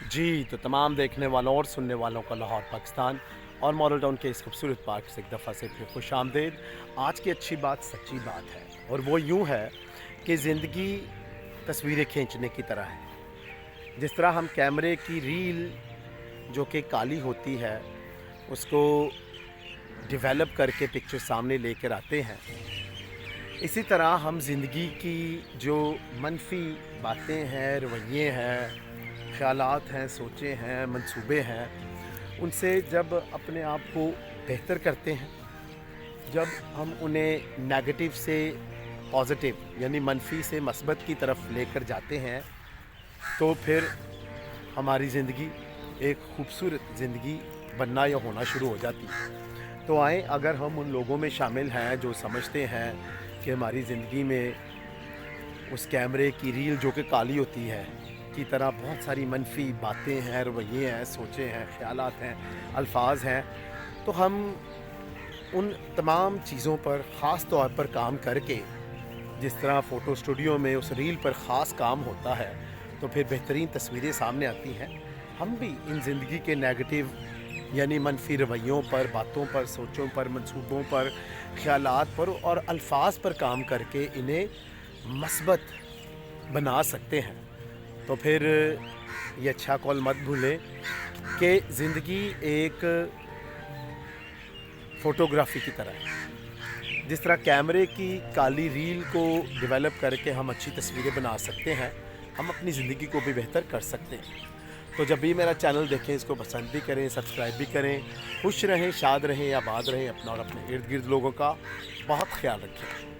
जी, तो तमाम देखने वालों और सुनने वालों का लाहौर पाकिस्तान और मॉडल टाउन के इस खूबसूरत पार्क से एक दफ़ा से फिर खुशामदीद। आज की अच्छी बात सच्ची बात है और वो यूँ है कि ज़िंदगी तस्वीरें खींचने की तरह है। जिस तरह हम कैमरे की रील जो कि काली होती है, उसको डेवलप करके पिक्चर सामने लेकर आते हैं, इसी तरह हम ज़िंदगी की जो मनफ़ी बातें हैं, रवैये हैं, ख़यालात हैं, सोचें हैं, मंसूबे हैं, उनसे जब अपने आप को बेहतर करते हैं, जब हम उन्हें नेगेटिव से पॉजिटिव यानी मनफ़ी से मस्बत की तरफ लेकर जाते हैं, तो फिर हमारी ज़िंदगी एक खूबसूरत ज़िंदगी बनना या होना शुरू हो जाती है। तो आएँ, अगर हम उन लोगों में शामिल हैं जो समझते हैं कि हमारी ज़िंदगी में उस कैमरे की रील जो कि काली होती है की तरह बहुत सारी मनफ़ी बातें हैं, रवैये हैं, सोचें हैं, ख़यालात हैं, अल्फाज हैं, तो हम उन तमाम चीज़ों पर ख़ास तौर पर काम करके, जिस तरह फ़ोटो स्टूडियो में उस रील पर ख़ास काम होता है, तो फिर बेहतरीन तस्वीरें सामने आती हैं। हम भी इन ज़िंदगी के नेगेटिव यानी मनफ़ी रवैयों पर, बातों पर, सोचों पर, मंसूबों पर, ख़यालात पर और अल्फाज पर काम करके इन्हें मस्बत बना सकते हैं। तो फिर ये अच्छा कॉल मत भूलें कि ज़िंदगी एक फ़ोटोग्राफ़ी की तरह है। जिस तरह कैमरे की काली रील को डेवलप करके हम अच्छी तस्वीरें बना सकते हैं, हम अपनी ज़िंदगी को भी बेहतर कर सकते हैं। तो जब भी मेरा चैनल देखें, इसको पसंद भी करें, सब्सक्राइब भी करें। खुश रहें, शाद रहें, आबाद रहें। अपना और अपने इर्द गिर्द लोगों का बहुत ख्याल रखें।